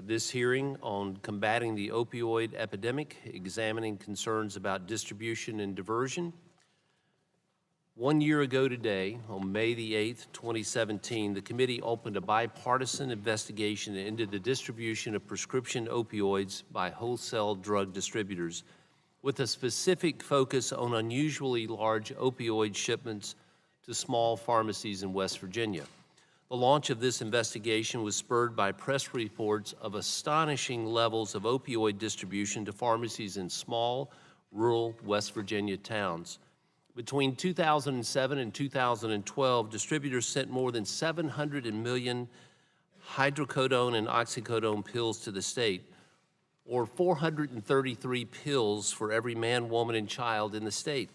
This hearing on combating the opioid epidemic, examining concerns about distribution and diversion. 1 year ago today, on May the 8th, 2017, the committee opened a bipartisan investigation into the distribution of prescription opioids by wholesale drug distributors, with a specific focus on unusually large opioid shipments to small pharmacies in West Virginia. The launch of this investigation was spurred by press reports of astonishing levels of opioid distribution to pharmacies in small, rural West Virginia towns. Between 2007 and 2012, distributors sent more than 700 million hydrocodone and oxycodone pills to the state, or 433 pills for every man, woman, and child in the state.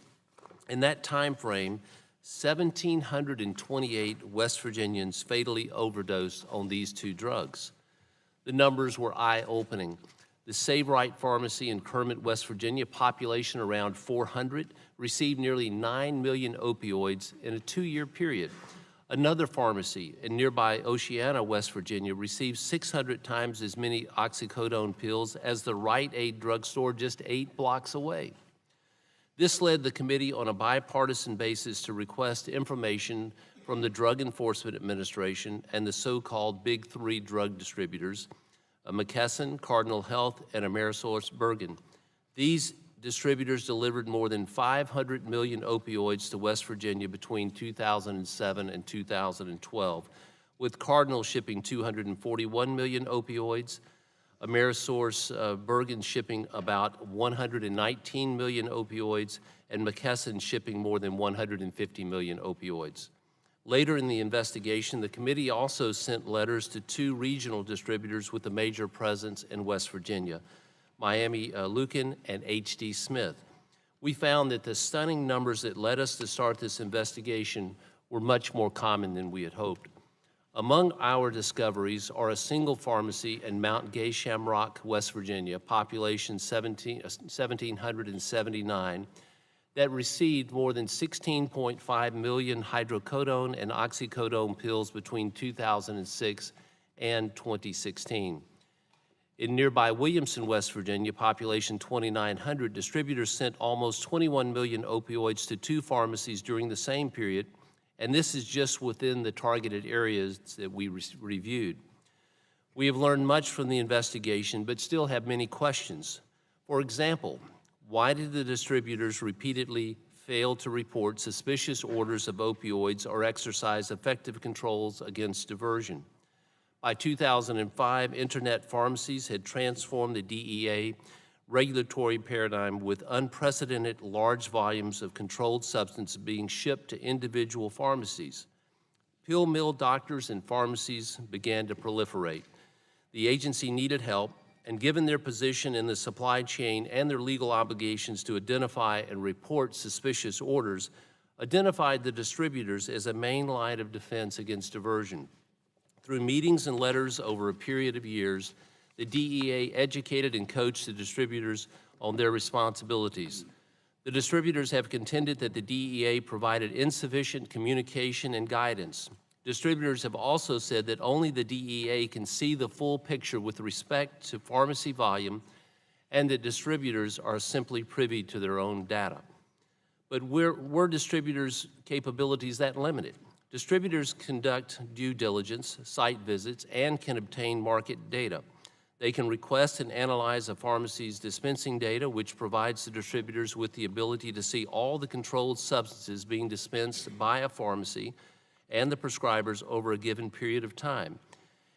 In that time frame, 1,728 West Virginians fatally overdosed on these two drugs. The numbers were eye-opening. The Save Right Pharmacy in Kermit, West Virginia, population around 400, received nearly 9 million opioids in a 2-year period. Another pharmacy in nearby Oceana, West Virginia, received 600 times as many oxycodone pills as the Rite Aid drugstore just 8 blocks away. This led the committee on a bipartisan basis to request information from the Drug Enforcement Administration and the so-called Big Three drug distributors, McKesson, Cardinal Health, and AmerisourceBergen. These distributors delivered more than 500 million opioids to West Virginia between 2007 and 2012, with Cardinal shipping 241 million opioids, AmerisourceBergen shipping about 119 million opioids, and McKesson shipping more than 150 million opioids. Later in the investigation, the committee also sent letters to 2 regional distributors with a major presence in West Virginia, Miami Lucan and H.D. Smith. We found that the stunning numbers that led us to start this investigation were much more common than we had hoped. Among our discoveries are a single pharmacy in Mount Gay Shamrock, West Virginia, population 1,779, that received more than 16.5 million hydrocodone and oxycodone pills between 2006 and 2016. In nearby Williamson, West Virginia, population 2,900, distributors sent almost 21 million opioids to 2 pharmacies during the same period, and this is just within the targeted areas that we reviewed. We have learned much from the investigation, but still have many questions. For example, why did the distributors repeatedly fail to report suspicious orders of opioids or exercise effective controls against diversion? By 2005, internet pharmacies had transformed the DEA regulatory paradigm with unprecedented large volumes of controlled substance being shipped to individual pharmacies. Pill mill doctors and pharmacies began to proliferate. The agency needed help, and given their position in the supply chain and their legal obligations to identify and report suspicious orders, identified the distributors as a main line of defense against diversion. Through meetings and letters over a period of years, the DEA educated and coached the distributors on their responsibilities. The distributors have contended that the DEA provided insufficient communication and guidance. Distributors have also said that only the DEA can see the full picture with respect to pharmacy volume, and that distributors are simply privy to their own data. But were distributors' capabilities that limited? Distributors conduct due diligence, site visits, and can obtain market data. They can request and analyze a pharmacy's dispensing data, which provides the distributors with the ability to see all the controlled substances being dispensed by a pharmacy and the prescribers over a given period of time.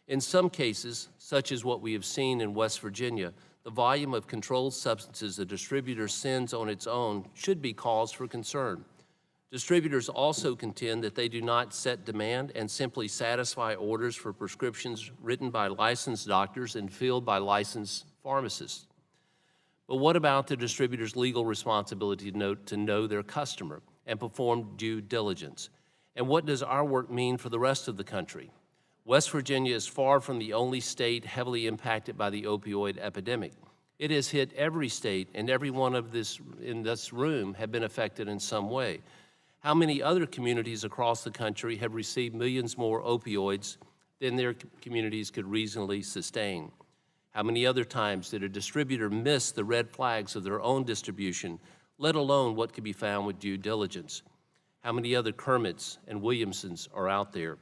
In some cases, such as what we have seen in West Virginia, the volume of controlled substances a distributor sends on its own should be cause for concern. Distributors also contend that they do not set demand and simply satisfy orders for prescriptions written by licensed doctors and filled by licensed pharmacists. But what about the distributor's legal responsibility to know their customer and perform due diligence? And what does our work mean for the rest of the country? West Virginia is far from the only state heavily impacted by the opioid epidemic. It has hit every state, and every one of in this room have been affected in some way. How many other communities across the country have received millions more opioids than their communities could reasonably sustain? How many other times did a distributor miss the red flags of their own distribution, let alone what could be found with due diligence? How many other Kermits and Williamsons are out there?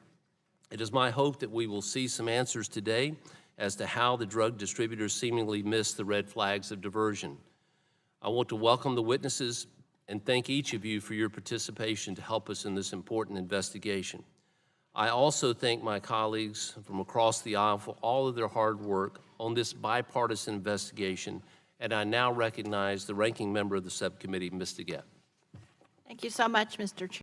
It is my hope that we will see some answers today as to how the drug distributors seemingly missed the red flags of diversion. I want to welcome the witnesses and thank each of you for your participation to help us in this important investigation. I also thank my colleagues from across the aisle for all of their hard work on this bipartisan investigation, and I now recognize the ranking member of the subcommittee, Ms. DeGette. Thank you so much, Mr. Chair.